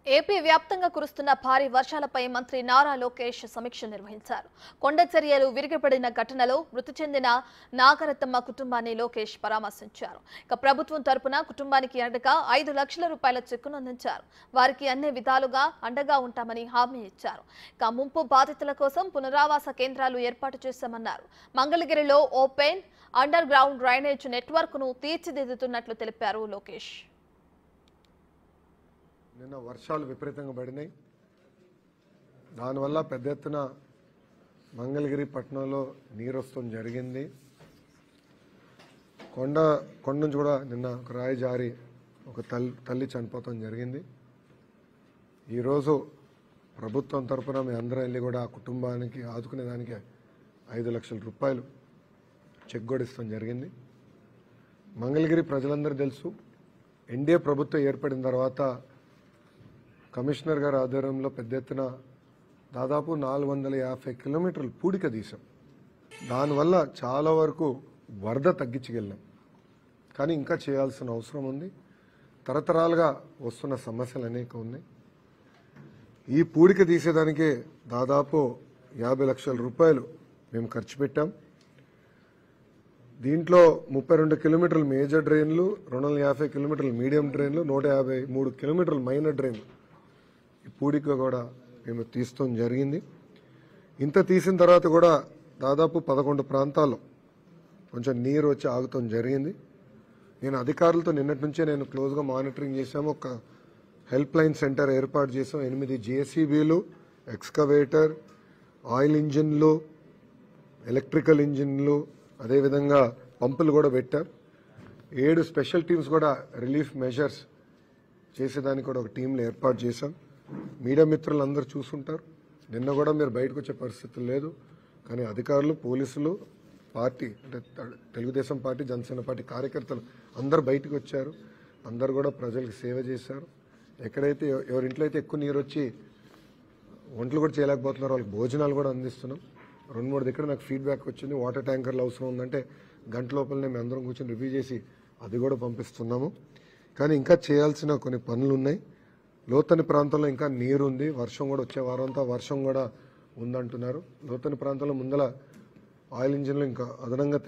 AP వ్యాప్తంగా కురుస్తున్న భారీ వర్షాలపై మంత్రి నారా లోకేష్ సమీక్ష నిర్వహించారు. కొండ చర్యలు విరిగిపడిన ఘటనలో మృతి చెందిన నాగరత్నమ్మ కుటుంబాన్ని లోకేష్ పరామర్శించారు. ఇక ప్రభుత్వం తరపున కుటుంబానికి అండగా 5 లక్షల రూపాయల చెక్కును అందించారు. వారికి అన్ని విధాలుగా అండగా ఉంటామని హామీ ఇచ్చారు. ఇక ముంపు బాధితుల కోసం పునరావాస కేంద్రాలు ఏర్పాటు చేశామన్నారు. మంగళగిరిలో open under ground drainage network ను తీర్చిదిద్దుతున్నట్లు తెలిపారు లోకేష్. నిన్న వర్షాలు విపరీతంగా పడినాయి. దానివల్ల పెద్ద ఎత్తున మంగళగిరి పట్టణంలో నీరు వస్తడం జరిగింది. కొండ నుంచి కూడా నిన్న ఒక రాయి జారి ఒక తల్లి చనిపోవడం జరిగింది. ఈరోజు ప్రభుత్వం తరఫున మీ అందరం వెళ్ళి కూడా ఆ కుటుంబానికి ఆదుకునేదానికి 5 లక్షల రూపాయలు చెక్ కూడా ఇస్తాం జరిగింది. మంగళగిరి ప్రజలందరూ తెలుసు, ఎన్డీఏ ప్రభుత్వం ఏర్పడిన తర్వాత కమిషనర్ గారి ఆధ్వర్యంలో పెద్ద ఎత్తున దాదాపు 450 కిలోమీటర్లు పూడిక తీసాం. దానివల్ల చాలా వరకు వరద తగ్గించగలిగాం. కానీ ఇంకా చేయాల్సిన అవసరం ఉంది. తరతరాలుగా వస్తున్న సమస్యలు అనేక ఉన్నాయి. ఈ పూడిక తీసేదానికే దాదాపు 50 లక్షల రూపాయలు మేము ఖర్చు పెట్టాం. దీంట్లో 32 కిలోమీటర్లు మేజర్ డ్రైన్లు, 250 కిలోమీటర్లు మీడియం డ్రైన్లు, 153 కిలోమీటర్లు మైనర్ డ్రైన్లు ఈ పూడిక కూడా మేము తీస్తాం జరిగింది. ఇంత తీసిన తర్వాత కూడా దాదాపు 11 ప్రాంతాల్లో కొంచెం నీరు వచ్చి ఆగుతాం జరిగింది. నేను అధికారులతో నిన్నటి నుంచే నేను క్లోజ్గా మానిటరింగ్ చేశాము. ఒక హెల్ప్ లైన్ సెంటర్ ఏర్పాటు చేసాం. 8 జేసీబీలు, ఎక్స్కవేటర్, ఆయిల్ ఇంజిన్లు, ఎలక్ట్రికల్ ఇంజిన్లు, అదేవిధంగా పంపులు కూడా పెట్టాం. 7 స్పెషల్ టీమ్స్ కూడా రిలీఫ్ మెజర్స్ చేసేదానికి కూడా ఒక టీంలు ఏర్పాటు చేశాం. మీడియా మిత్రులు అందరూ చూసుంటారు. నిన్న కూడా మీరు బయటకు వచ్చే పరిస్థితులు లేదు. కానీ అధికారులు, పోలీసులు, పార్టీ అంటే తెలుగుదేశం పార్టీ, జనసేన పార్టీ కార్యకర్తలు అందరు బయటకు వచ్చారు. అందరు కూడా ప్రజలకు సేవ చేశారు. ఎక్కడైతే ఎవరింట్లో అయితే ఎక్కువ నీరు వచ్చి వంటలు కూడా చేయలేకపోతున్నారో వాళ్ళకి భోజనాలు కూడా అందిస్తున్నాం. 2-3 దగ్గర నాకు ఫీడ్బ్యాక్ వచ్చింది. వాటర్ ట్యాంకర్లు అవసరం ఉందంటే గంట లోపలనే మేము అందరం కూర్చొని రివ్యూ చేసి అది కూడా పంపిస్తున్నాము. కానీ ఇంకా చేయాల్సిన కొన్ని పనులు ఉన్నాయి. లోతని ప్రాంతంలో ఇంకా నీరు ఉంది. వర్షం కూడా వచ్చే వారంతా వర్షం కూడా ఉందంటున్నారు. లోతని ప్రాంతంలో ముందల ఆయిల్ ఇంజిన్లు ఇంకా అదనంగా